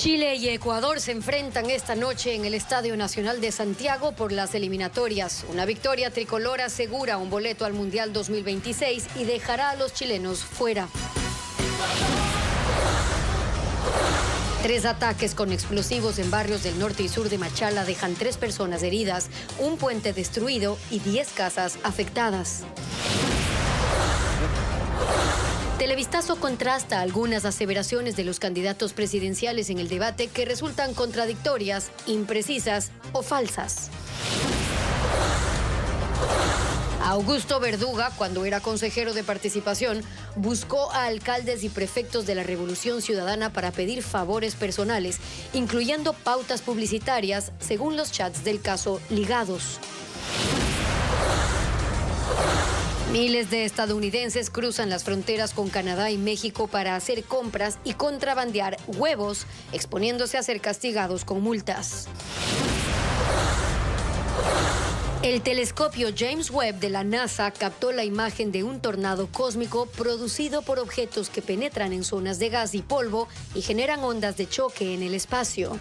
Chile y Ecuador se enfrentan esta noche en el Estadio Nacional de Santiago por las eliminatorias. Una victoria tricolor asegura un boleto al Mundial 2026 y dejará a los chilenos fuera. 3 ataques con explosivos en barrios del norte y sur de Machala dejan 3 personas heridas, un puente destruido y 10 casas afectadas. Televistazo contrasta algunas aseveraciones de los candidatos presidenciales en el debate que resultan contradictorias, imprecisas o falsas. Augusto Verduga, cuando era consejero de participación, buscó a alcaldes y prefectos de la Revolución Ciudadana para pedir favores personales, incluyendo pautas publicitarias, según los chats del caso Ligados. Miles de estadounidenses cruzan las fronteras con Canadá y México para hacer compras y contrabandear huevos, exponiéndose a ser castigados con multas. El telescopio James Webb de la NASA captó la imagen de un tornado cósmico producido por objetos que penetran en zonas de gas y polvo y generan ondas de choque en el espacio.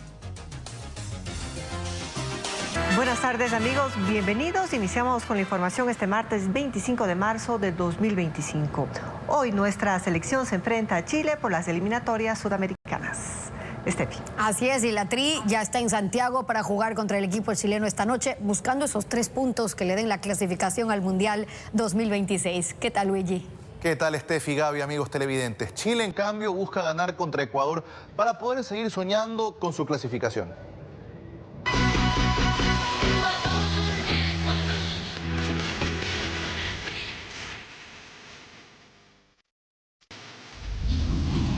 Buenas tardes, amigos, bienvenidos. Iniciamos con la información este martes 25 de marzo de 2025. Hoy nuestra selección se enfrenta a Chile por las eliminatorias sudamericanas. Estefi. Así es, y la Tri ya está en Santiago para jugar contra el equipo chileno esta noche, buscando esos 3 puntos que le den la clasificación al Mundial 2026. ¿Qué tal, Luigi? ¿Qué tal, Estefi, Gaby, amigos televidentes? Chile, en cambio, busca ganar contra Ecuador para poder seguir soñando con su clasificación.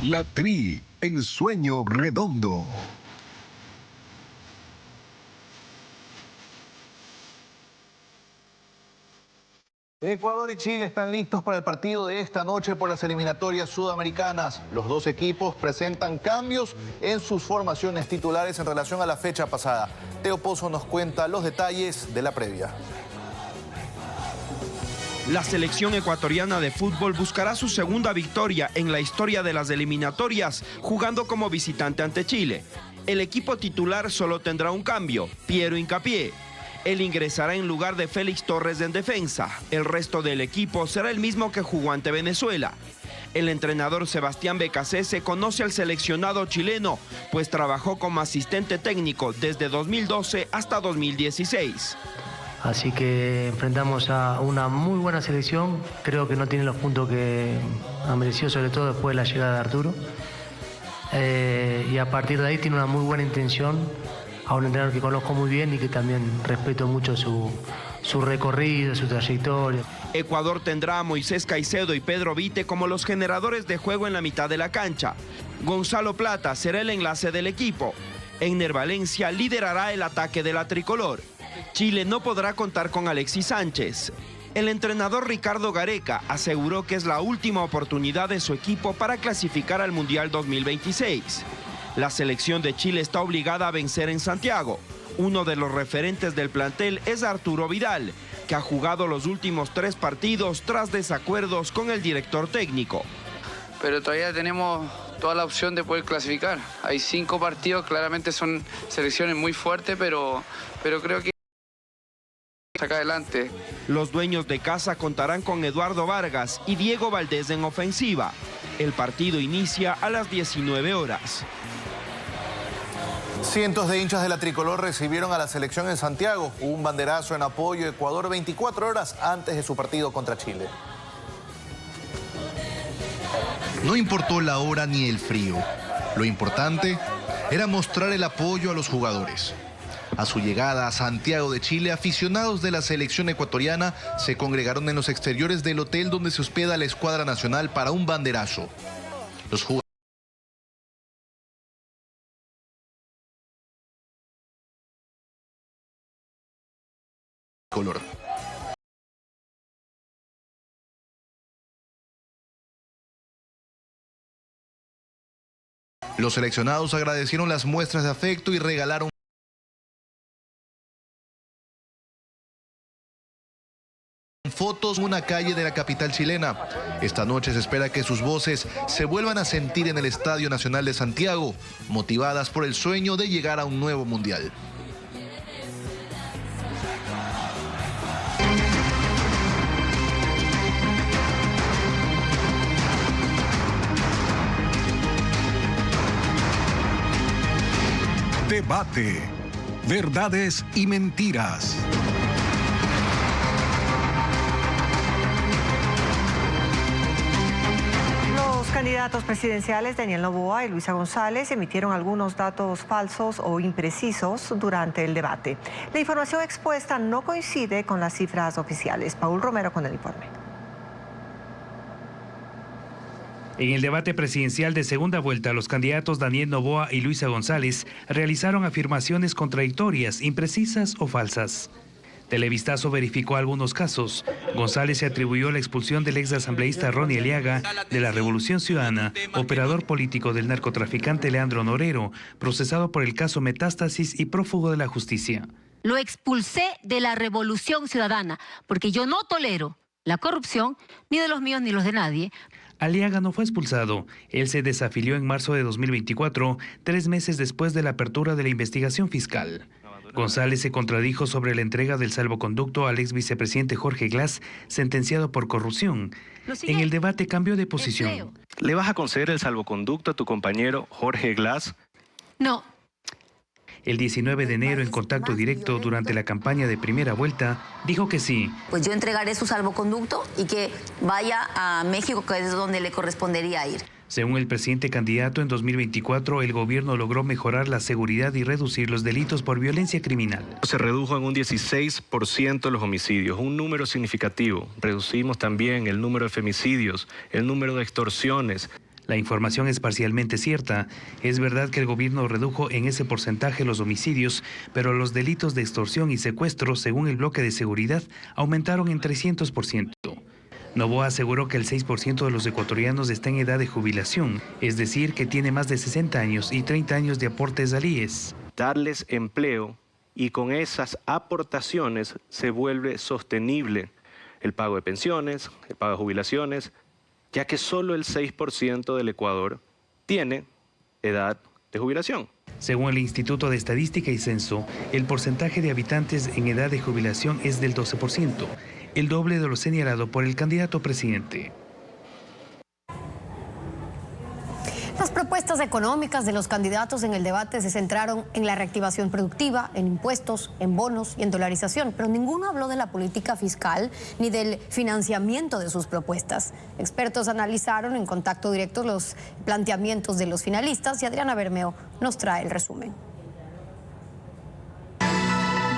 La Tri, el sueño redondo. Ecuador y Chile están listos para el partido de esta noche por las eliminatorias sudamericanas. Los 2 equipos presentan cambios en sus formaciones titulares en relación a la fecha pasada. Teo Pozo nos cuenta los detalles de la previa. La selección ecuatoriana de fútbol buscará su segunda victoria en la historia de las eliminatorias, jugando como visitante ante Chile. El equipo titular solo tendrá un cambio, Piero Hincapié. Él ingresará en lugar de Félix Torres en defensa. El resto del equipo será el mismo que jugó ante Venezuela. El entrenador Sebastián Becasese conoce al seleccionado chileno, pues trabajó como asistente técnico desde 2012 hasta 2016. Así que enfrentamos a una muy buena selección. Creo que no tiene los puntos que ha merecido, sobre todo después de la llegada de Arturo. Y a partir de ahí tiene una muy buena intención, a un entrenador que conozco muy bien y que también respeto mucho su recorrido, su trayectoria. Ecuador tendrá a Moisés Caicedo y Pedro Vite como los generadores de juego en la mitad de la cancha. Gonzalo Plata será el enlace del equipo. Ener Valencia liderará el ataque de la tricolor. Chile no podrá contar con Alexis Sánchez. El entrenador Ricardo Gareca aseguró que es la última oportunidad de su equipo para clasificar al Mundial 2026. La selección de Chile está obligada a vencer en Santiago. Uno de los referentes del plantel es Arturo Vidal, que ha jugado los últimos 3 partidos tras desacuerdos con el director técnico. Pero todavía tenemos toda la opción de poder clasificar. Hay 5 partidos, claramente son selecciones muy fuertes, pero creo que acá adelante. Los dueños de casa contarán con Eduardo Vargas y Diego Valdés en ofensiva. El partido inicia a las 19 horas. Cientos de hinchas de la tricolor recibieron a la selección en Santiago. Hubo un banderazo en apoyo a Ecuador 24 horas antes de su partido contra Chile. No importó la hora ni el frío. Lo importante era mostrar el apoyo a los jugadores. A su llegada a Santiago de Chile, aficionados de la selección ecuatoriana se congregaron en los exteriores del hotel donde se hospeda la escuadra nacional para un banderazo. Los jugadores color. Los seleccionados agradecieron las muestras de afecto y regalaron fotos en una calle de la capital chilena. Esta noche se espera que sus voces se vuelvan a sentir en el Estadio Nacional de Santiago, motivadas por el sueño de llegar a un nuevo mundial. Debate. Verdades y mentiras. Los candidatos presidenciales Daniel Noboa y Luisa González emitieron algunos datos falsos o imprecisos durante el debate. La información expuesta no coincide con las cifras oficiales. Paul Romero con el informe. En el debate presidencial de segunda vuelta, los candidatos Daniel Noboa y Luisa González realizaron afirmaciones contradictorias, imprecisas o falsas. Televistazo verificó algunos casos. González se atribuyó la expulsión del ex asambleísta Ronnie Aliaga de la Revolución Ciudadana, operador político del narcotraficante Leandro Norero, procesado por el caso Metástasis y prófugo de la justicia. Lo expulsé de la Revolución Ciudadana, porque yo no tolero la corrupción, ni de los míos ni los de nadie. Aliaga no fue expulsado. Él se desafilió en marzo de 2024, 3 meses después de la apertura de la investigación fiscal. González se contradijo sobre la entrega del salvoconducto al ex vicepresidente Jorge Glass, sentenciado por corrupción. En el debate cambió de posición. ¿Le vas a conceder el salvoconducto a tu compañero Jorge Glass? No. El 19 de enero, en contacto directo durante la campaña de primera vuelta, dijo que sí. Pues yo entregaré su salvoconducto y que vaya a México, que es donde le correspondería ir. Según el presidente candidato, en 2024 el gobierno logró mejorar la seguridad y reducir los delitos por violencia criminal. Se redujo en un 16% los homicidios, un número significativo. Reducimos también el número de femicidios, el número de extorsiones. La información es parcialmente cierta. Es verdad que el gobierno redujo en ese porcentaje los homicidios, pero los delitos de extorsión y secuestro, según el bloque de seguridad, aumentaron en 300%. Noboa aseguró que el 6% de los ecuatorianos está en edad de jubilación, es decir, que tiene más de 60 años y 30 años de aportes al IES. Darles empleo y con esas aportaciones se vuelve sostenible el pago de pensiones, el pago de jubilaciones, ya que solo el 6% del Ecuador tiene edad de jubilación. Según el Instituto de Estadística y Censo, el porcentaje de habitantes en edad de jubilación es del 12%, el doble de lo señalado por el candidato presidente. Las propuestas económicas de los candidatos en el debate se centraron en la reactivación productiva, en impuestos, en bonos y en dolarización, pero ninguno habló de la política fiscal ni del financiamiento de sus propuestas. Expertos analizaron en contacto directo los planteamientos de los finalistas y Adriana Bermeo nos trae el resumen.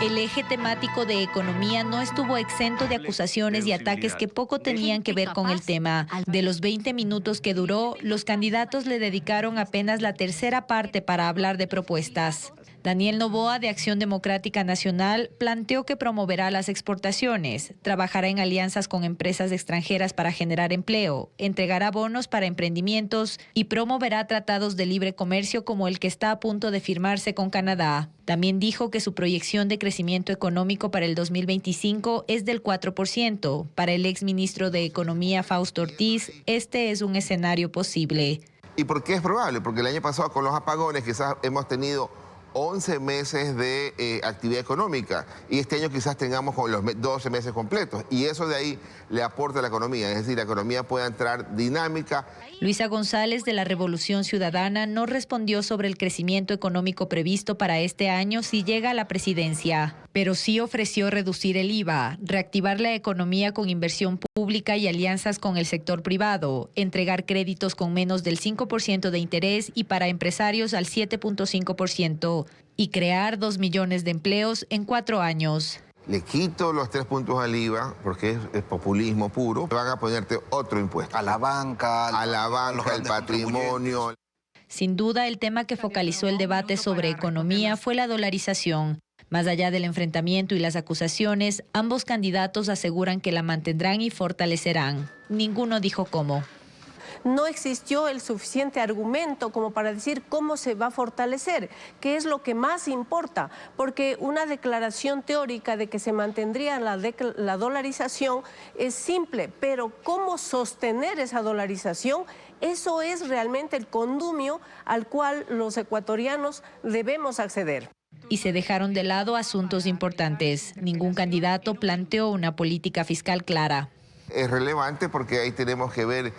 El eje temático de economía no estuvo exento de acusaciones y ataques que poco tenían que ver con el tema. De los 20 minutos que duró, los candidatos le dedicaron apenas la tercera parte para hablar de propuestas. Daniel Noboa, de Acción Democrática Nacional, planteó que promoverá las exportaciones, trabajará en alianzas con empresas extranjeras para generar empleo, entregará bonos para emprendimientos y promoverá tratados de libre comercio como el que está a punto de firmarse con Canadá. También dijo que su proyección de crecimiento económico para el 2025 es del 4%. Para el exministro de Economía, Fausto Ortiz, este es un escenario posible. ¿Y por qué es probable? Porque el año pasado con los apagones quizás hemos tenido 11 meses de actividad económica y este año quizás tengamos con los 12 meses completos y eso de ahí le aporta a la economía, es decir, la economía puede entrar dinámica. Luisa González de la Revolución Ciudadana no respondió sobre el crecimiento económico previsto para este año si llega a la presidencia, pero sí ofreció reducir el IVA, reactivar la economía con inversión pública y alianzas con el sector privado, entregar créditos con menos del 5% de interés y para empresarios al 7.5% y crear 2 millones de empleos en 4 años. Le quito los 3 puntos al IVA, porque es populismo puro. Van a ponerte otro impuesto. A la banca, al patrimonio. Sin duda, el tema que focalizó el debate sobre economía fue la dolarización. Más allá del enfrentamiento y las acusaciones, ambos candidatos aseguran que la mantendrán y fortalecerán. Ninguno dijo cómo. no existió el suficiente argumento como para decir cómo se va a fortalecer, que es lo que más importa, porque una declaración teórica de que se mantendría la dolarización es simple, pero cómo sostener esa dolarización, eso es realmente el condumio al cual los ecuatorianos debemos acceder. Y se dejaron de lado asuntos importantes. Ningún candidato planteó una política fiscal clara. Es relevante porque ahí tenemos que ver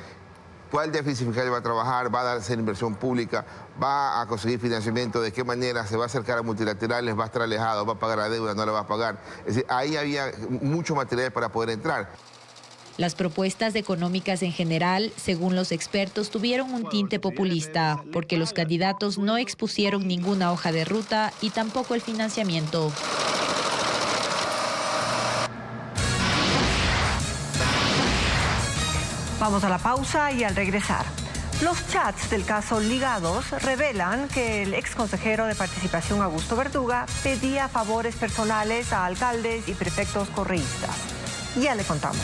cuál déficit fiscal va a trabajar, va a hacer inversión pública, va a conseguir financiamiento, de qué manera se va a acercar a multilaterales, va a estar alejado, va a pagar la deuda, no la va a pagar. Es decir, ahí había mucho material para poder entrar. Las propuestas económicas en general, según los expertos, tuvieron un tinte populista, porque los candidatos no expusieron ninguna hoja de ruta y tampoco el financiamiento. Vamos a la pausa y al regresar. Los chats del caso Ligados revelan que el ex consejero de Participación, Augusto Verduga, pedía favores personales a alcaldes y prefectos correístas. Ya le contamos.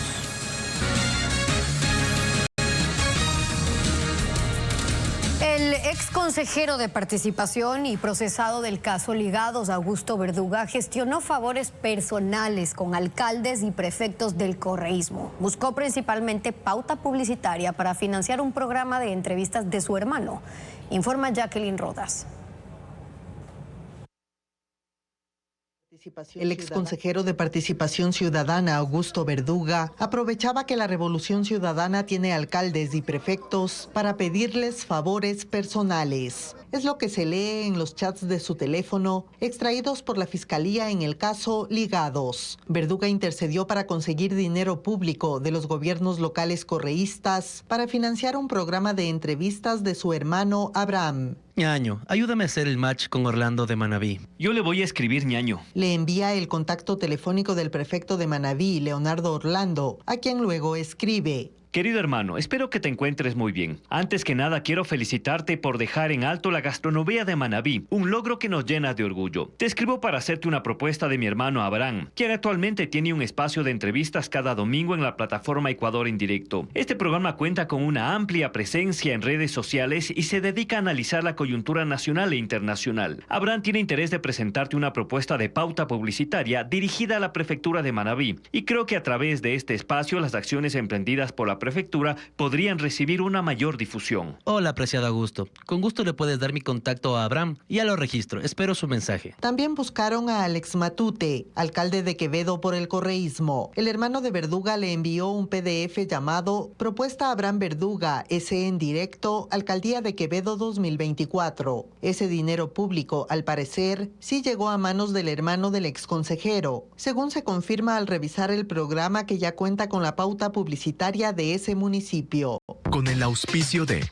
El ex consejero de Participación y procesado del caso Ligados, Augusto Verduga, gestionó favores personales con alcaldes y prefectos del correísmo. Buscó principalmente pauta publicitaria para financiar un programa de entrevistas de su hermano. Informa Jacqueline Rodas. El ex consejero de Participación Ciudadana, Augusto Verduga, aprovechaba que la Revolución Ciudadana tiene alcaldes y prefectos para pedirles favores personales. Es lo que se lee en los chats de su teléfono, extraídos por la Fiscalía en el caso Ligados. Verduga intercedió para conseguir dinero público de los gobiernos locales correístas para financiar un programa de entrevistas de su hermano Abraham. Ñaño, ayúdame a hacer el match con Orlando de Manabí. Yo le voy a escribir Ñaño. Le envía el contacto telefónico del prefecto de Manabí, Leonardo Orlando, a quien luego escribe: Querido hermano, espero que te encuentres muy bien. Antes que nada, quiero felicitarte por dejar en alto la gastronomía de Manabí, un logro que nos llena de orgullo. Te escribo para hacerte una propuesta de mi hermano Abraham, quien actualmente tiene un espacio de entrevistas cada domingo en la plataforma Ecuador en Directo. Este programa cuenta con una amplia presencia en redes sociales y se dedica a analizar la coyuntura nacional e internacional. Abraham tiene interés de presentarte una propuesta de pauta publicitaria dirigida a la prefectura de Manabí, y creo que a través de este espacio las acciones emprendidas por la prefectura podrían recibir una mayor difusión. Hola, apreciado Augusto. Con gusto le puedes dar mi contacto a Abraham. Ya lo registro. Espero su mensaje. También buscaron a Alex Matute, alcalde de Quevedo por el correísmo. El hermano de Verduga le envió un PDF llamado Propuesta Abraham Verduga, S en directo, Alcaldía de Quevedo 2024. Ese dinero público, al parecer, sí llegó a manos del hermano del exconsejero, según se confirma al revisar el programa que ya cuenta con la pauta publicitaria de ese municipio. Con el auspicio de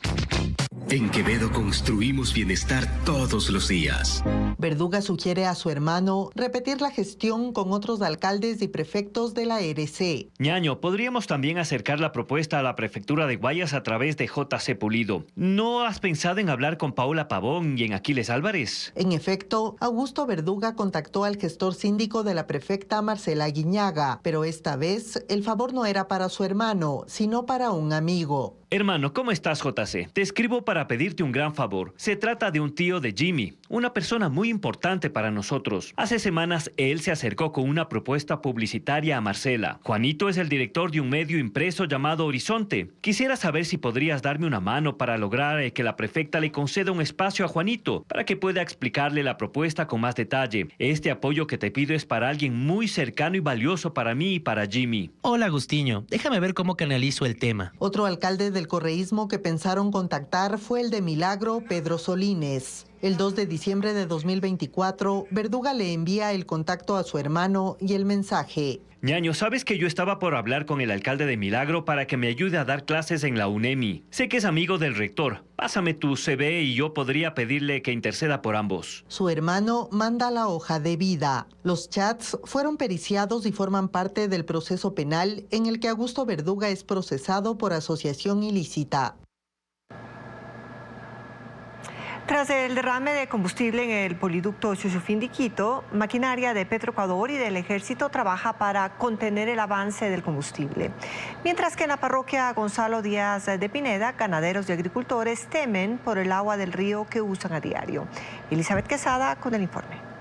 En Quevedo construimos bienestar todos los días. Verduga sugiere a su hermano repetir la gestión con otros alcaldes y prefectos de la RC. Ñaño, podríamos también acercar la propuesta a la prefectura de Guayas a través de JC Pulido. ¿No has pensado en hablar con Paola Pavón y en Aquiles Álvarez? En efecto, Augusto Verduga contactó al gestor síndico de la prefecta Marcela Guiñaga, pero esta vez el favor no era para su hermano, sino para un amigo. Hermano, ¿cómo estás, JC? Te escribo para pedirte un gran favor. Se trata de un tío de Jimmy, una persona muy importante para nosotros. Hace semanas él se acercó con una propuesta publicitaria a Marcela. Juanito es el director de un medio impreso llamado Horizonte. Quisiera saber si podrías darme una mano para lograr que la prefecta le conceda un espacio a Juanito para que pueda explicarle la propuesta con más detalle. Este apoyo que te pido es para alguien muy cercano y valioso para mí y para Jimmy. Hola, Agustinho. Déjame ver cómo canalizo el tema. Otro alcalde del correísmo que pensaron contactar fue el de Milagro, Pedro Solines. El 2 de diciembre de 2024, Verduga le envía el contacto a su hermano y el mensaje. Ñaño, ¿sabes que yo estaba por hablar con el alcalde de Milagro para que me ayude a dar clases en la UNEMI? Sé que es amigo del rector. Pásame tu CV y yo podría pedirle que interceda por ambos. Su hermano manda la hoja de vida. Los chats fueron periciados y forman parte del proceso penal en el que Augusto Verduga es procesado por asociación ilícita. Tras el derrame de combustible en el poliducto Xuxufindi-Quito, maquinaria de Petroecuador y del Ejército trabaja para contener el avance del combustible. Mientras que en la parroquia Gonzalo Díaz de Pineda, ganaderos y agricultores temen por el agua del río que usan a diario. Elizabeth Quesada con el informe.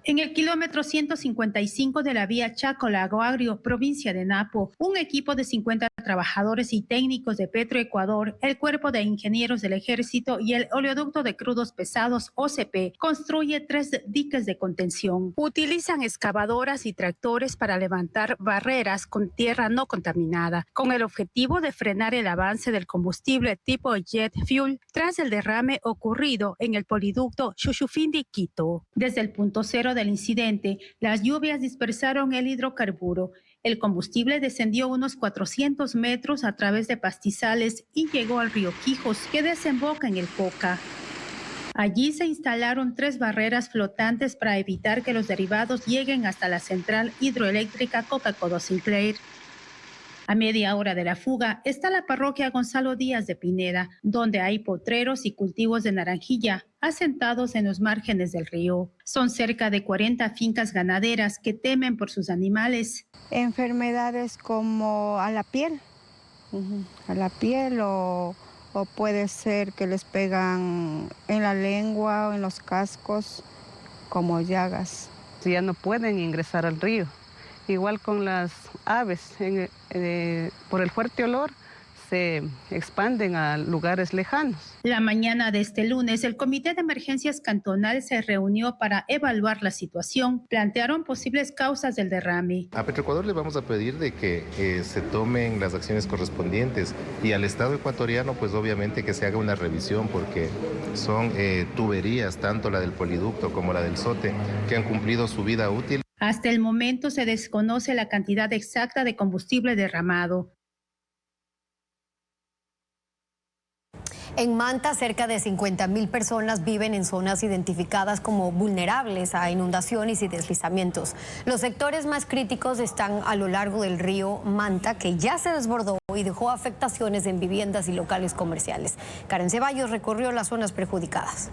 En el kilómetro 155 de la vía Chaco-Lago Agrio, provincia de Napo, un equipo de 50 trabajadores y técnicos de Petroecuador, el Cuerpo de Ingenieros del Ejército y el Oleoducto de Crudos Pesados, OCP, construye 3 diques de contención. Utilizan excavadoras y tractores para levantar barreras con tierra no contaminada, con el objetivo de frenar el avance del combustible tipo jet fuel tras el derrame ocurrido en el poliducto Xuxufindi-Quito. Desde el punto cero del incidente, las lluvias dispersaron el hidrocarburo. El combustible descendió unos 400 metros a través de pastizales y llegó al río Quijos, que desemboca en el Coca. Allí se instalaron 3 barreras flotantes para evitar que los derivados lleguen hasta la central hidroeléctrica Coca-Codo-Sinclair. A media hora de la fuga está la parroquia Gonzalo Díaz de Pineda, donde hay potreros y cultivos de naranjilla asentados en los márgenes del río. Son cerca de 40 fincas ganaderas que temen por sus animales. Enfermedades como a la piel o puede ser que les pegan en la lengua o en los cascos como llagas. Ya no pueden ingresar al río. Igual con las aves, por el fuerte olor se expanden a lugares lejanos. La mañana de este lunes, el Comité de Emergencias Cantonal se reunió para evaluar la situación. Plantearon posibles causas del derrame. A Petroecuador le vamos a pedir de que se tomen las acciones correspondientes y al Estado ecuatoriano, pues obviamente que se haga una revisión porque son tuberías, tanto la del poliducto como la del SOTE, que han cumplido su vida útil. Hasta el momento se desconoce la cantidad exacta de combustible derramado. En Manta, cerca de 50.000 personas viven en zonas identificadas como vulnerables a inundaciones y deslizamientos. Los sectores más críticos están a lo largo del río Manta, que ya se desbordó y dejó afectaciones en viviendas y locales comerciales. Karen Ceballos recorrió las zonas perjudicadas.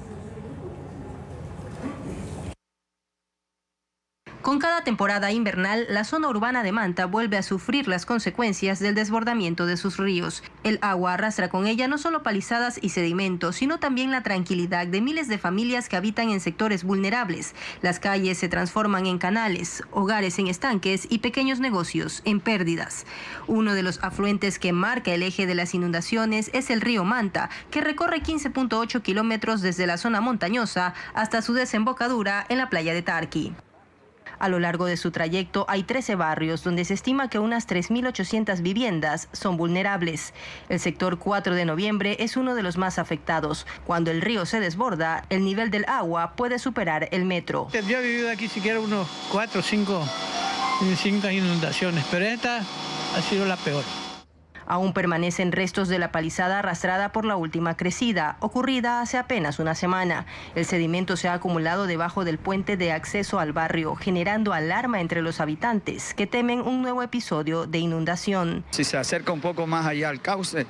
Con cada temporada invernal, la zona urbana de Manta vuelve a sufrir las consecuencias del desbordamiento de sus ríos. El agua arrastra con ella no solo palizadas y sedimentos, sino también la tranquilidad de miles de familias que habitan en sectores vulnerables. Las calles se transforman en canales, hogares en estanques y pequeños negocios en pérdidas. Uno de los afluentes que marca el eje de las inundaciones es el río Manta, que recorre 15.8 kilómetros desde la zona montañosa hasta su desembocadura en la playa de Tarqui. A lo largo de su trayecto hay 13 barrios donde se estima que unas 3.800 viviendas son vulnerables. El sector 4 de noviembre es uno de los más afectados. Cuando el río se desborda, el nivel del agua puede superar el metro. Yo he vivido aquí siquiera unos 4 o 5 inundaciones, pero esta ha sido la peor. Aún permanecen restos de la palizada arrastrada por la última crecida, ocurrida hace apenas una semana. El sedimento se ha acumulado debajo del puente de acceso al barrio, generando alarma entre los habitantes, que temen un nuevo episodio de inundación. Si se acerca un poco más allá al cauce,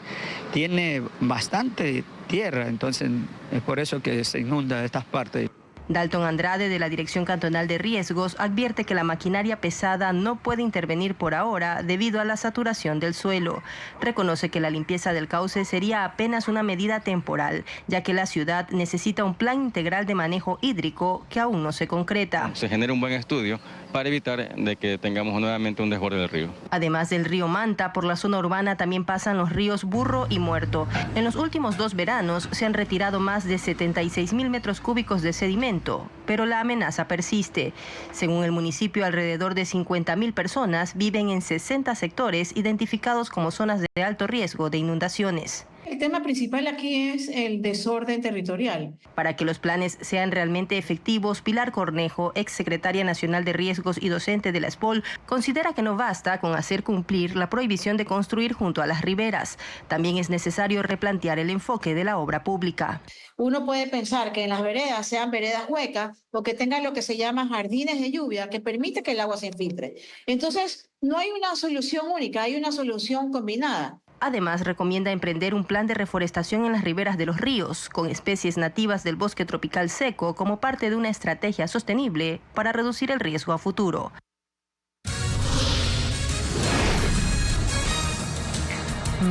tiene bastante tierra, entonces es por eso que se inunda estas partes. Dalton Andrade, de la Dirección Cantonal de Riesgos, advierte que la maquinaria pesada no puede intervenir por ahora debido a la saturación del suelo. Reconoce que la limpieza del cauce sería apenas una medida temporal, ya que la ciudad necesita un plan integral de manejo hídrico que aún no se concreta. Se genera un buen estudio para evitar de que tengamos nuevamente un desborde del río. Además del río Manta, por la zona urbana también pasan los ríos Burro y Muerto. En los últimos 2 veranos se han retirado más de 76.000 metros cúbicos de sedimento, pero la amenaza persiste. Según el municipio, alrededor de 50.000 personas viven en 60 sectores identificados como zonas de alto riesgo de inundaciones. El tema principal aquí es el desorden territorial. Para que los planes sean realmente efectivos, Pilar Cornejo, exsecretaria nacional de Riesgos y docente de la SPOL, considera que no basta con hacer cumplir la prohibición de construir junto a las riberas. También es necesario replantear el enfoque de la obra pública. Uno puede pensar que en las veredas sean veredas huecas o que tengan lo que se llama jardines de lluvia, que permite que el agua se infiltre. Entonces, no hay una solución única, hay una solución combinada. Además, recomienda emprender un plan de reforestación en las riberas de los ríos, con especies nativas del bosque tropical seco como parte de una estrategia sostenible para reducir el riesgo a futuro.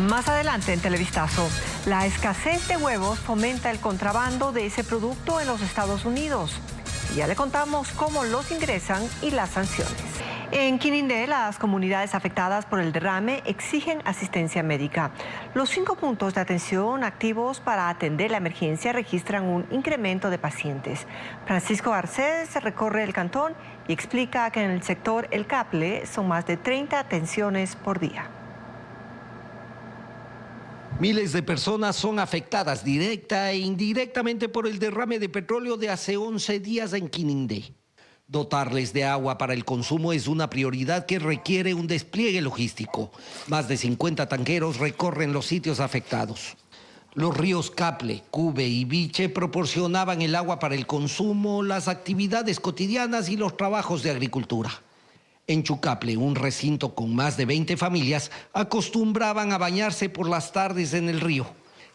Más adelante en Televistazo, la escasez de huevos fomenta el contrabando de ese producto en los Estados Unidos. Ya le contamos cómo los ingresan y las sanciones. En Quinindé, las comunidades afectadas por el derrame exigen asistencia médica. Los 5 puntos de atención activos para atender la emergencia registran un incremento de pacientes. Francisco Garcés recorre el cantón y explica que en el sector El Caple son más de 30 atenciones por día. Miles de personas son afectadas directa e indirectamente por el derrame de petróleo de hace 11 días en Quinindé. Dotarles de agua para el consumo es una prioridad que requiere un despliegue logístico. Más de 50 tanqueros recorren los sitios afectados. Los ríos Caple, Cube y Viche proporcionaban el agua para el consumo, las actividades cotidianas y los trabajos de agricultura. En Chucaple, un recinto con más de 20 familias, acostumbraban a bañarse por las tardes en el río.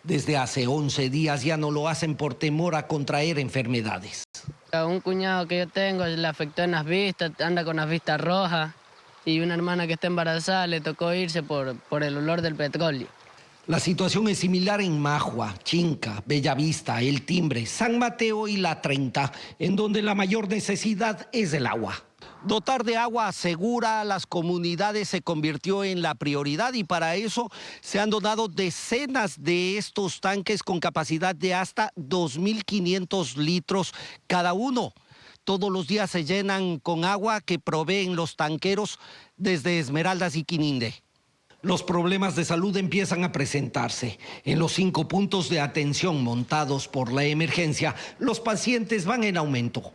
Desde hace 11 días ya no lo hacen por temor a contraer enfermedades. A un cuñado que yo tengo le afectó en las vistas, anda con las vistas rojas, y una hermana que está embarazada le tocó irse por el olor del petróleo. La situación es similar en Majua, Chinca, Bellavista, El Timbre, San Mateo y La 30, en donde la mayor necesidad es el agua. Dotar de agua segura a las comunidades se convirtió en la prioridad y para eso se han donado decenas de estos tanques con capacidad de hasta 2.500 litros cada uno. Todos los días se llenan con agua que proveen los tanqueros desde Esmeraldas y Quinindé. Los problemas de salud empiezan a presentarse. En los 5 puntos de atención montados por la emergencia, los pacientes van en aumento.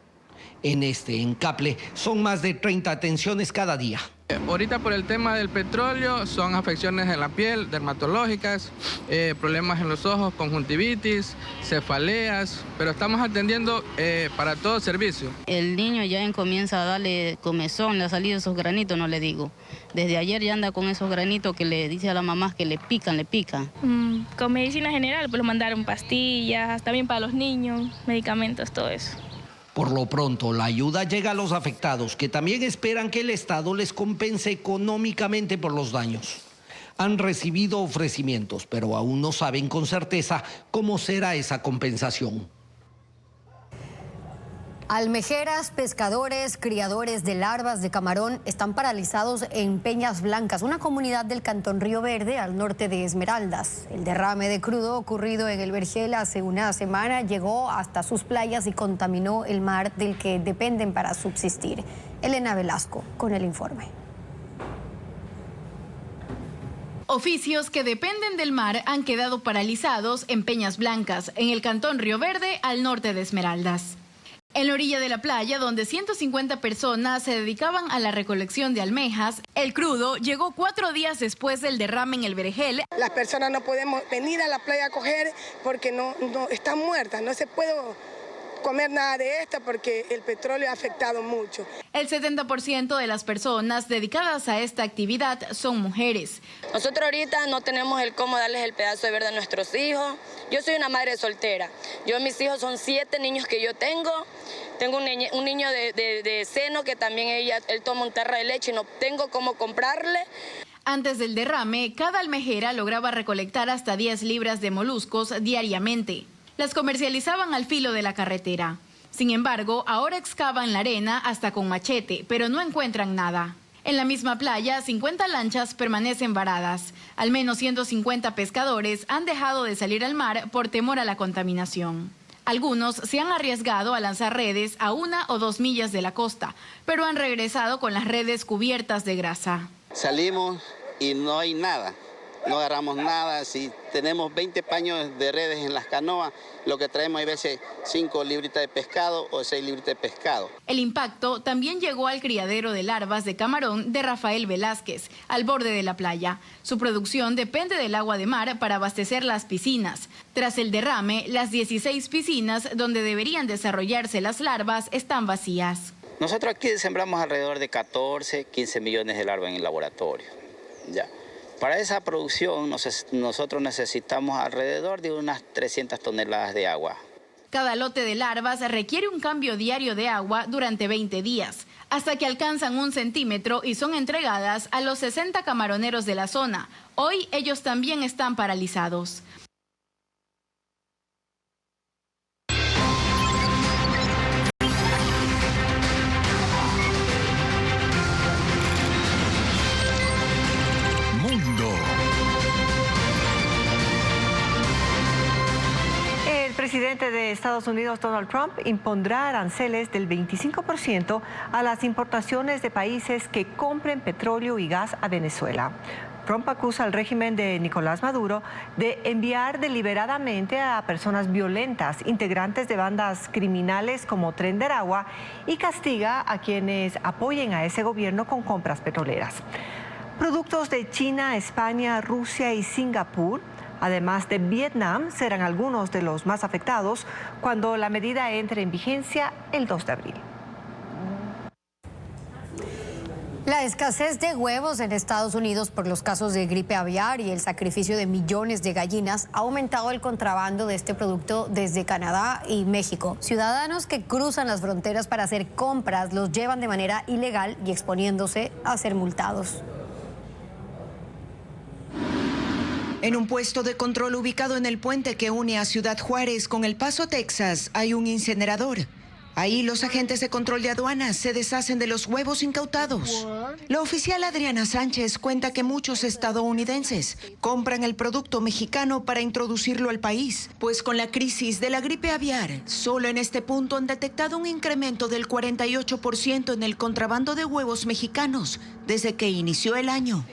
En Caple, son más de 30 atenciones cada día. Ahorita por el tema del petróleo son afecciones en la piel, dermatológicas, problemas en los ojos, conjuntivitis, cefaleas, pero estamos atendiendo para todo servicio. El niño ya comienza a darle comezón, le ha salido esos granitos, no le digo. Desde ayer ya anda con esos granitos que le dice a la mamá que le pican. Con medicina general, pues lo mandaron pastillas, también para los niños, medicamentos, todo eso. Por lo pronto, la ayuda llega a los afectados, que también esperan que el Estado les compense económicamente por los daños. Han recibido ofrecimientos, pero aún no saben con certeza cómo será esa compensación. Almejeras, pescadores, criadores de larvas de camarón están paralizados en Peñas Blancas, una comunidad del cantón Río Verde al norte de Esmeraldas. El derrame de crudo ocurrido en el Vergel hace una semana llegó hasta sus playas y contaminó el mar del que dependen para subsistir. Elena Velasco con el informe. Oficios que dependen del mar han quedado paralizados en Peñas Blancas, en el cantón Río Verde al norte de Esmeraldas. En la orilla de la playa, donde 150 personas se dedicaban a la recolección de almejas, el crudo llegó 4 días después del derrame en el Vergel. Las personas no podemos venir a la playa a coger porque no están muertas, no se puede comer nada de esto porque el petróleo ha afectado mucho. El 70% de las personas dedicadas a esta actividad son mujeres. Nosotros ahorita no tenemos el cómo darles el pedazo de verde a nuestros hijos. Yo soy una madre soltera. Mis hijos son 7 niños que yo tengo. Tengo un niño de seno que también él toma un tarro de leche y no tengo cómo comprarle. Antes del derrame, cada almejera lograba recolectar hasta 10 libras de moluscos diariamente. Las comercializaban al filo de la carretera. Sin embargo, ahora excavan la arena hasta con machete, pero no encuentran nada. En la misma playa, 50 lanchas permanecen varadas. Al menos 150 pescadores han dejado de salir al mar por temor a la contaminación. Algunos se han arriesgado a lanzar redes a 1 o 2 millas de la costa, pero han regresado con las redes cubiertas de grasa. Salimos y no hay nada. No agarramos nada, si tenemos 20 paños de redes en las canoas, lo que traemos hay veces 5 libritas de pescado o 6 libritas de pescado. El impacto también llegó al criadero de larvas de camarón de Rafael Velázquez, al borde de la playa. Su producción depende del agua de mar para abastecer las piscinas. Tras el derrame, las 16 piscinas donde deberían desarrollarse las larvas están vacías. Nosotros aquí sembramos alrededor de 14, 15 millones de larvas en el laboratorio. Ya. Para esa producción nosotros necesitamos alrededor de unas 300 toneladas de agua. Cada lote de larvas requiere un cambio diario de agua durante 20 días, hasta que alcanzan 1 centímetro y son entregadas a los 60 camaroneros de la zona. Hoy ellos también están paralizados. El presidente de Estados Unidos, Donald Trump, impondrá aranceles del 25% a las importaciones de países que compren petróleo y gas a Venezuela. Trump acusa al régimen de Nicolás Maduro de enviar deliberadamente a personas violentas, integrantes de bandas criminales como Tren de Aragua, y castiga a quienes apoyen a ese gobierno con compras petroleras. Productos de China, España, Rusia y Singapur, además de Vietnam, serán algunos de los más afectados cuando la medida entre en vigencia el 2 de abril. La escasez de huevos en Estados Unidos por los casos de gripe aviar y el sacrificio de millones de gallinas ha aumentado el contrabando de este producto desde Canadá y México. Ciudadanos que cruzan las fronteras para hacer compras los llevan de manera ilegal y exponiéndose a ser multados. En un puesto de control ubicado en el puente que une a Ciudad Juárez con El Paso, Texas, hay un incinerador. Ahí los agentes de control de aduanas se deshacen de los huevos incautados. La oficial Adriana Sánchez cuenta que muchos estadounidenses compran el producto mexicano para introducirlo al país, pues con la crisis de la gripe aviar, solo en este punto han detectado un incremento del 48% en el contrabando de huevos mexicanos desde que inició el año.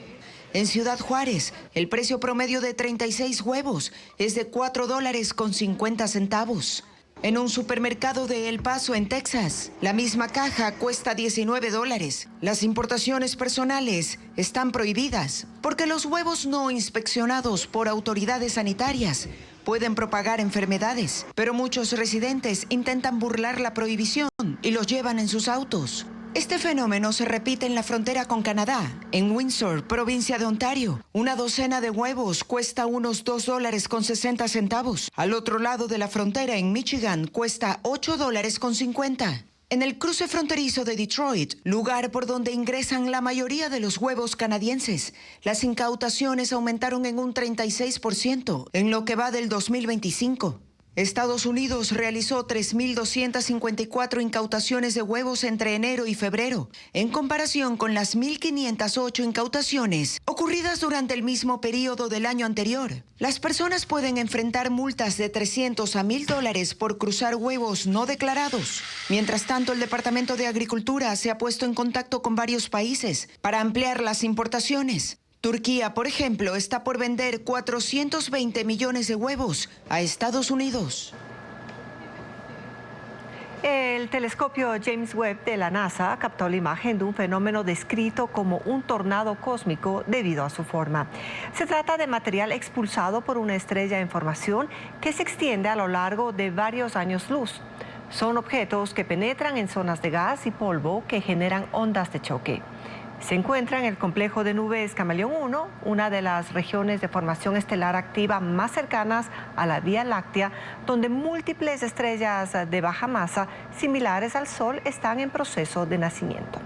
En Ciudad Juárez, el precio promedio de 36 huevos es de $4.50. En un supermercado de El Paso, en Texas, la misma caja cuesta $19. Las importaciones personales están prohibidas porque los huevos no inspeccionados por autoridades sanitarias pueden propagar enfermedades, pero muchos residentes intentan burlar la prohibición y los llevan en sus autos. Este fenómeno se repite en la frontera con Canadá. En Windsor, provincia de Ontario, una docena de huevos cuesta unos $2.60. Al otro lado de la frontera, en Michigan, cuesta $8.50. En el cruce fronterizo de Detroit, lugar por donde ingresan la mayoría de los huevos canadienses, las incautaciones aumentaron en un 36% en lo que va del 2025. Estados Unidos realizó 3.254 incautaciones de huevos entre enero y febrero, en comparación con las 1.508 incautaciones ocurridas durante el mismo periodo del año anterior. Las personas pueden enfrentar multas de $300 a $1.000 por cruzar huevos no declarados. Mientras tanto, el Departamento de Agricultura se ha puesto en contacto con varios países para ampliar las importaciones. Turquía, por ejemplo, está por vender 420 millones de huevos a Estados Unidos. El telescopio James Webb de la NASA captó la imagen de un fenómeno descrito como un tornado cósmico debido a su forma. Se trata de material expulsado por una estrella en formación que se extiende a lo largo de varios años luz. Son objetos que penetran en zonas de gas y polvo que generan ondas de choque. Se encuentra en el complejo de nubes Camaleón 1, una de las regiones de formación estelar activa más cercanas a la Vía Láctea, donde múltiples estrellas de baja masa similares al Sol están en proceso de nacimiento.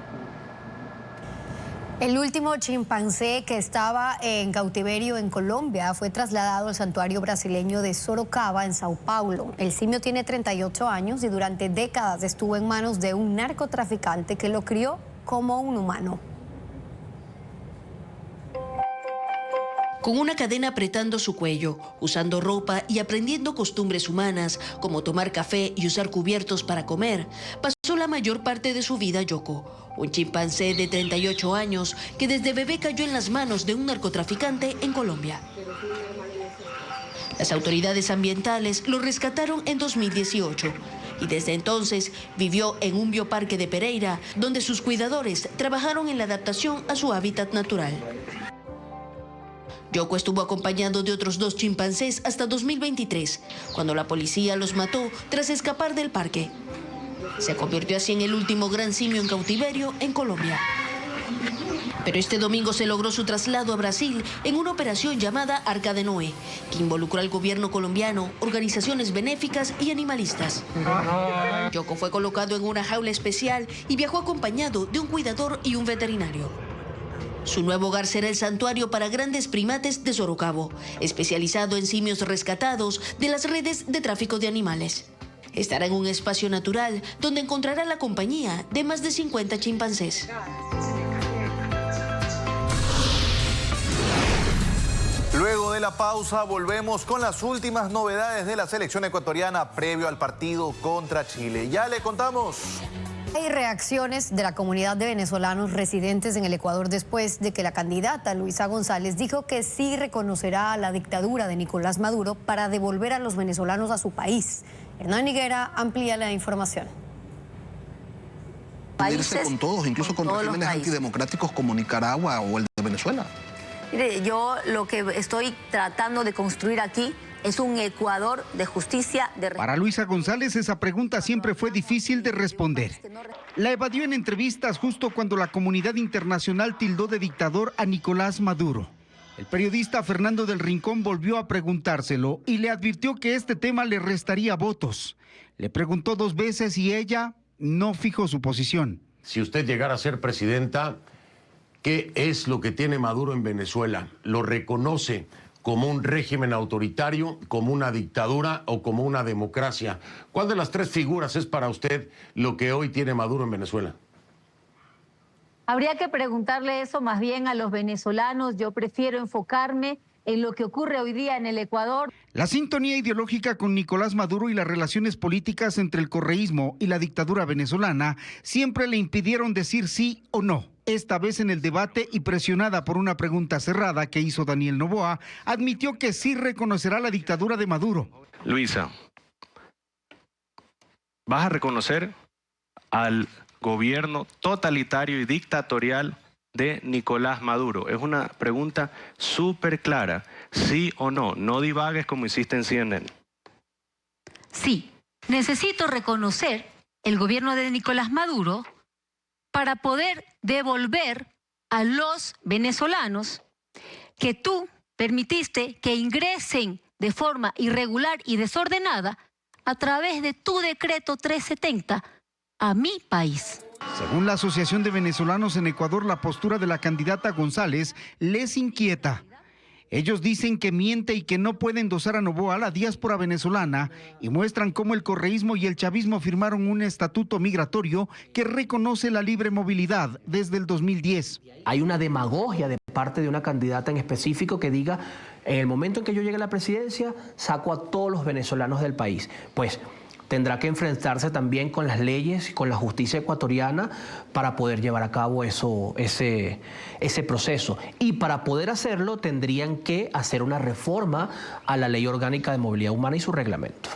El último chimpancé que estaba en cautiverio en Colombia fue trasladado al santuario brasileño de Sorocaba, en Sao Paulo. El simio tiene 38 años y durante décadas estuvo en manos de un narcotraficante que lo crió como un humano. Con una cadena apretando su cuello, usando ropa y aprendiendo costumbres humanas, como tomar café y usar cubiertos para comer, pasó la mayor parte de su vida Yoko, un chimpancé de 38 años que desde bebé cayó en las manos de un narcotraficante en Colombia. Las autoridades ambientales lo rescataron en 2018 y desde entonces vivió en un bioparque de Pereira, donde sus cuidadores trabajaron en la adaptación a su hábitat natural. Yoko estuvo acompañado de otros 2 chimpancés hasta 2023, cuando la policía los mató tras escapar del parque. Se convirtió así en el último gran simio en cautiverio en Colombia. Pero este domingo se logró su traslado a Brasil en una operación llamada Arca de Noé, que involucró al gobierno colombiano, organizaciones benéficas y animalistas. Yoko fue colocado en una jaula especial y viajó acompañado de un cuidador y un veterinario. Su nuevo hogar será el santuario para grandes primates de Sorocabo, especializado en simios rescatados de las redes de tráfico de animales. Estará en un espacio natural donde encontrará la compañía de más de 50 chimpancés. Luego de la pausa volvemos con las últimas novedades de la selección ecuatoriana previo al partido contra Chile. Ya le contamos. Hay reacciones de la comunidad de venezolanos residentes en el Ecuador después de que la candidata Luisa González dijo que sí reconocerá a la dictadura de Nicolás Maduro para devolver a los venezolanos a su país. Hernán Higuera amplía la información. Unirse con todos, incluso con regímenes antidemocráticos como Nicaragua o el de Venezuela. Mire, yo lo que estoy tratando de construir aquí es un Ecuador de justicia. Para Luisa González esa pregunta siempre fue difícil de responder. La evadió en entrevistas justo cuando la comunidad internacional tildó de dictador a Nicolás Maduro. El periodista Fernando del Rincón volvió a preguntárselo y le advirtió que este tema le restaría votos. Le preguntó 2 veces y ella no fijó su posición. Si usted llegara a ser presidenta, ¿qué es lo que tiene Maduro en Venezuela? ¿Lo reconoce como un régimen autoritario, como una dictadura o como una democracia? ¿Cuál de las 3 figuras es para usted lo que hoy tiene Maduro en Venezuela? Habría que preguntarle eso más bien a los venezolanos. Yo prefiero enfocarme en lo que ocurre hoy día en el Ecuador. La sintonía ideológica con Nicolás Maduro y las relaciones políticas entre el correísmo y la dictadura venezolana siempre le impidieron decir sí o no. Esta vez en el debate y presionada por una pregunta cerrada que hizo Daniel Noboa, admitió que sí reconocerá la dictadura de Maduro. Luisa, ¿vas a reconocer al gobierno totalitario y dictatorial de Nicolás Maduro? Es una pregunta súper clara, sí o no, no divagues como hiciste en CNN. Sí, necesito reconocer el gobierno de Nicolás Maduro para poder devolver a los venezolanos que tú permitiste que ingresen de forma irregular y desordenada a través de tu decreto 370 a mi país. Según la Asociación de Venezolanos en Ecuador, la postura de la candidata González les inquieta. Ellos dicen que miente y que no puede endosar a Noboa a la diáspora venezolana y muestran cómo el correísmo y el chavismo firmaron un estatuto migratorio que reconoce la libre movilidad desde el 2010. Hay una demagogia de parte de una candidata en específico que diga, en el momento en que yo llegue a la presidencia, saco a todos los venezolanos del país. Pues tendrá que enfrentarse también con las leyes y con la justicia ecuatoriana para poder llevar a cabo ese proceso. Y para poder hacerlo tendrían que hacer una reforma a la Ley Orgánica de Movilidad Humana y su reglamento.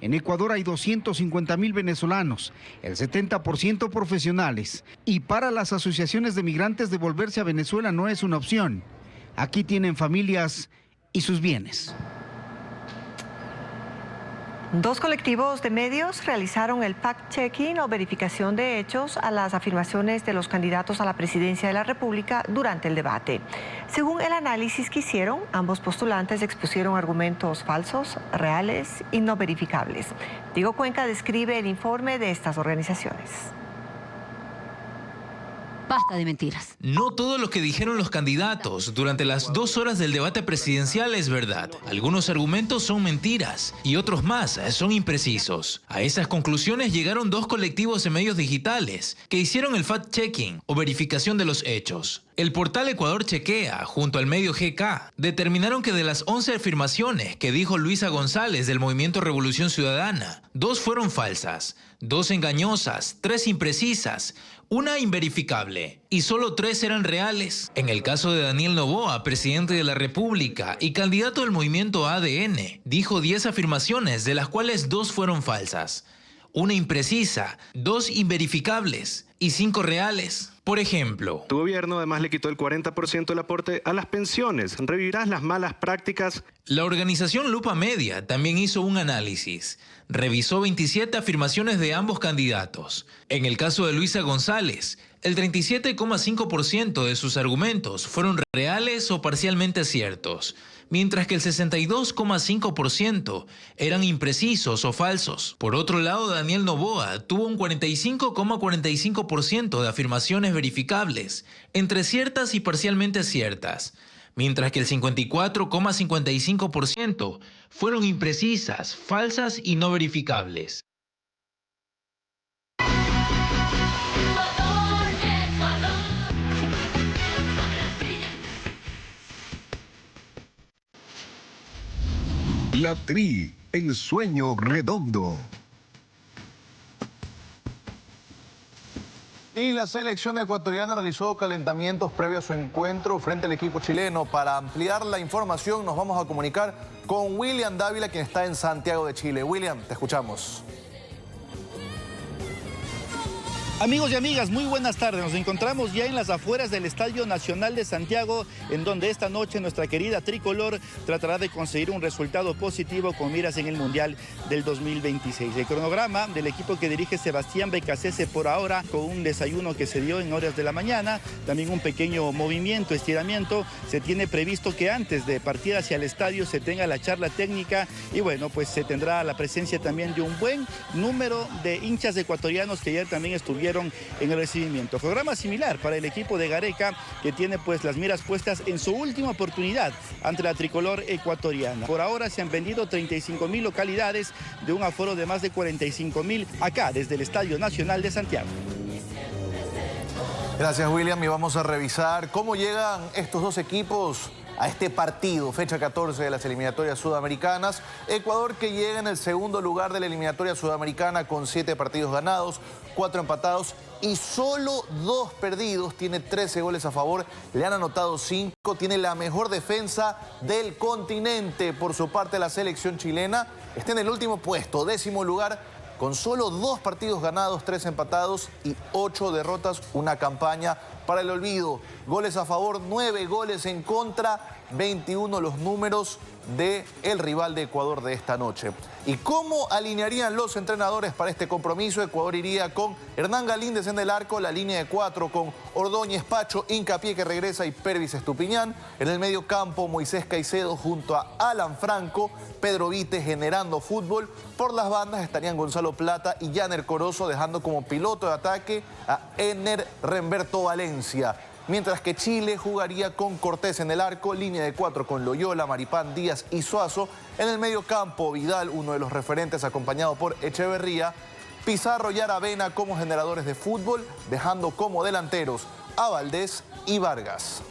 En Ecuador hay 250,000 venezolanos, el 70% profesionales. Y para las asociaciones de migrantes devolverse a Venezuela no es una opción. Aquí tienen familias y sus bienes. 2 colectivos de medios realizaron el fact-checking o verificación de hechos a las afirmaciones de los candidatos a la presidencia de la República durante el debate. Según el análisis que hicieron, ambos postulantes expusieron argumentos falsos, reales y no verificables. Diego Cuenca describe el informe de estas organizaciones. Basta de mentiras. No todo lo que dijeron los candidatos durante las 2 horas del debate presidencial es verdad. Algunos argumentos son mentiras y otros más son imprecisos. A esas conclusiones llegaron 2 colectivos de medios digitales que hicieron el fact-checking o verificación de los hechos. El portal Ecuador Chequea, junto al medio GK, determinaron que de las 11 afirmaciones que dijo Luisa González del Movimiento Revolución Ciudadana, 2 fueron falsas, 2 engañosas, 3 imprecisas, 1 inverificable y solo 3 eran reales. En el caso de Daniel Noboa, presidente de la República y candidato del movimiento ADN, dijo 10 afirmaciones, de las cuales 2 fueron falsas, 1 imprecisa, 2 inverificables y 5 reales. Por ejemplo, tu gobierno además le quitó el 40% del aporte a las pensiones. ¿Revivirás las malas prácticas? La organización Lupa Media también hizo un análisis. Revisó 27 afirmaciones de ambos candidatos. En el caso de Luisa González, El 37,5% de sus argumentos fueron reales o parcialmente ciertos, mientras que el 62,5% eran imprecisos o falsos. Por otro lado, Daniel Noboa tuvo un 45,45% de afirmaciones verificables, entre ciertas y parcialmente ciertas, mientras que el 54,55% fueron imprecisas, falsas y no verificables. La Tri, el sueño redondo. Y la selección ecuatoriana realizó calentamientos previos a su encuentro frente al equipo chileno. Para ampliar la información nos vamos a comunicar con William Dávila, quien está en Santiago de Chile. William, te escuchamos. Amigos y amigas, muy buenas tardes. Nos encontramos ya en las afueras del Estadio Nacional de Santiago, en donde esta noche nuestra querida tricolor tratará de conseguir un resultado positivo con miras en el Mundial del 2026. El cronograma del equipo que dirige Sebastián Becasese por ahora, con un desayuno que se dio en horas de la mañana, también un pequeño movimiento, estiramiento. Se tiene previsto que antes de partir hacia el estadio se tenga la charla técnica y bueno, pues se tendrá la presencia también de un buen número de hinchas ecuatorianos que ayer también estuvieron en el recibimiento. Programa similar para el equipo de Gareca, que tiene pues las miras puestas en su última oportunidad ante la tricolor ecuatoriana. Por ahora se han vendido 35.000 localidades de un aforo de más de 45.000 acá desde el Estadio Nacional de Santiago. Gracias, William, y vamos a revisar cómo llegan estos dos equipos a este partido, fecha 14 de las eliminatorias sudamericanas. Ecuador, que llega en el segundo lugar de la eliminatoria sudamericana con 7 partidos ganados, 4 empatados y solo 2 perdidos. Tiene 13 goles a favor, le han anotado 5, tiene la mejor defensa del continente. Por su parte, la selección chilena está en el último puesto, 10º lugar, con solo 2 partidos ganados, 3 empatados y 8 derrotas, una campaña para el olvido. Goles a favor, 9 goles en contra, 21 los números del rival de Ecuador de esta noche. ¿Y cómo alinearían los entrenadores para este compromiso? Ecuador iría con Hernán Galíndez en el arco, la línea de 4 con Ordóñez, Pacho, Hincapié, que regresa, y Pervis Estupiñán. En el medio campo, Moisés Caicedo junto a Alan Franco, Pedro Vite generando fútbol. Por las bandas estarían Gonzalo Plata y Janer Corozo, dejando como piloto de ataque a Ener Remberto Valencia. Mientras que Chile jugaría con Cortés en el arco, línea de 4 con Loyola, Maripán, Díaz y Suazo. En el medio campo, Vidal, uno de los referentes, acompañado por Echeverría, Pizarro y Aravena como generadores de fútbol, dejando como delanteros a Valdés y Vargas.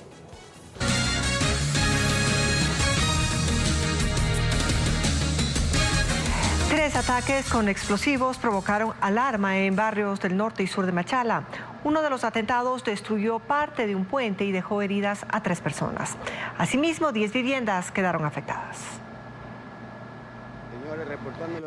Tres ataques con explosivos provocaron alarma en barrios del norte y sur de Machala. Uno de los atentados destruyó parte de un puente y dejó heridas a 3 personas. Asimismo, 10 viviendas quedaron afectadas.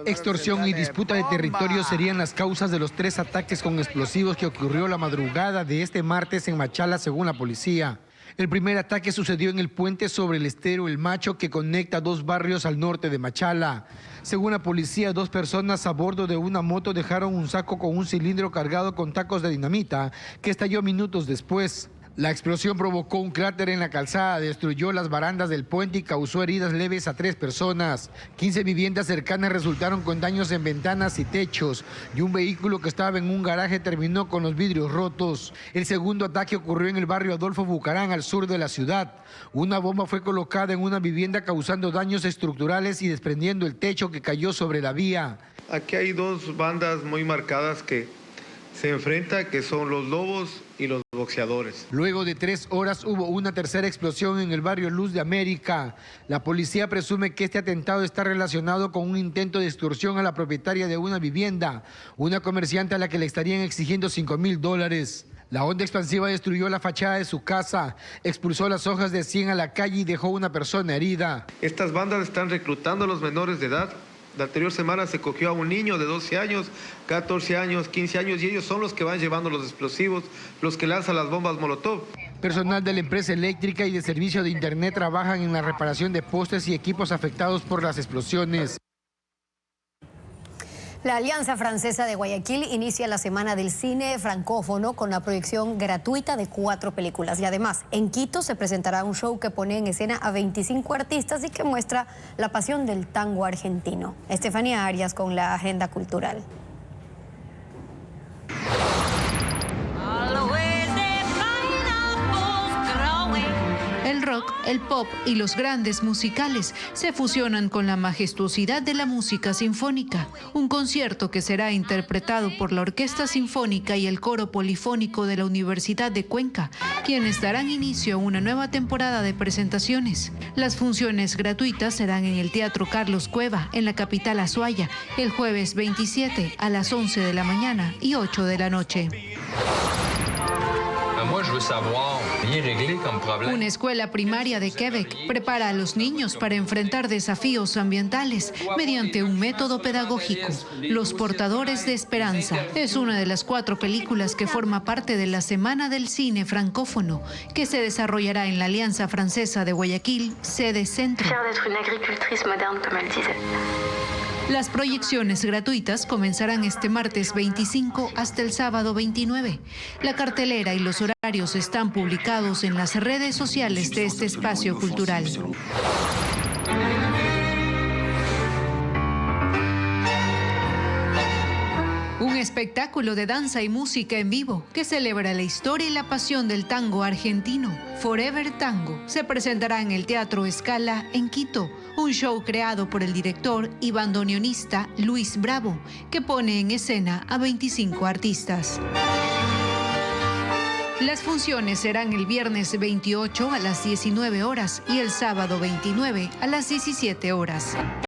Extorsión y disputa de territorio serían las causas de los 3 ataques con explosivos que ocurrió la madrugada de este martes en Machala, según la policía. El primer ataque sucedió en el puente sobre el estero El Macho, que conecta 2 barrios al norte de Machala. Según la policía, 2 personas a bordo de una moto dejaron un saco con un cilindro cargado con tacos de dinamita que estalló minutos después. La explosión provocó un cráter en la calzada, destruyó las barandas del puente y causó heridas leves a 3 personas. 15 viviendas cercanas resultaron con daños en ventanas y techos, y un vehículo que estaba en un garaje terminó con los vidrios rotos. El segundo ataque ocurrió en el barrio Adolfo Bucarán, al sur de la ciudad. Una bomba fue colocada en una vivienda causando daños estructurales y desprendiendo el techo que cayó sobre la vía. Aquí hay 2 bandas muy marcadas que se enfrentan, que son los Lobos y los Boxeadores. Luego de 3 horas hubo una tercera explosión en el barrio Luz de América. La policía presume que este atentado está relacionado con un intento de extorsión a la propietaria de una vivienda, una comerciante a la que le estarían exigiendo $5,000. La onda expansiva destruyó la fachada de su casa, expulsó las hojas de 100 a la calle y dejó una persona herida. Estas bandas están reclutando a los menores de edad. La anterior semana se cogió a un niño de 12 años, 14 años, 15 años, y ellos son los que van llevando los explosivos, los que lanzan las bombas Molotov. Personal de la empresa eléctrica y de servicio de internet trabajan en la reparación de postes y equipos afectados por las explosiones. La Alianza Francesa de Guayaquil inicia la Semana del Cine Francófono con la proyección gratuita de 4 películas. Y además, en Quito se presentará un show que pone en escena a 25 artistas y que muestra la pasión del tango argentino. Estefanía Arias con la agenda cultural. El rock, el pop y los grandes musicales se fusionan con la majestuosidad de la música sinfónica. Un concierto que será interpretado por la Orquesta Sinfónica y el Coro Polifónico de la Universidad de Cuenca, quienes darán inicio a una nueva temporada de presentaciones. Las funciones gratuitas serán en el Teatro Carlos Cueva, en la capital azuaya, el jueves 27 a las 11 de la mañana y 8 de la noche. Una escuela primaria de Quebec prepara a los niños para enfrentar desafíos ambientales mediante un método pedagógico. Los Portadores de Esperanza es una de las 4 películas que forma parte de la Semana del Cine Francófono, que se desarrollará en la Alianza Francesa de Guayaquil, sede centro. Las proyecciones gratuitas comenzarán este martes 25 hasta el sábado 29. La cartelera y los horarios están publicados en las redes sociales de este espacio cultural. Un espectáculo de danza y música en vivo que celebra la historia y la pasión del tango argentino. Forever Tango se presentará en el Teatro Scala en Quito, un show creado por el director y bandoneonista Luis Bravo, que pone en escena a 25 artistas. Las funciones serán el viernes 28 a las 19 horas y el sábado 29 a las 17 horas.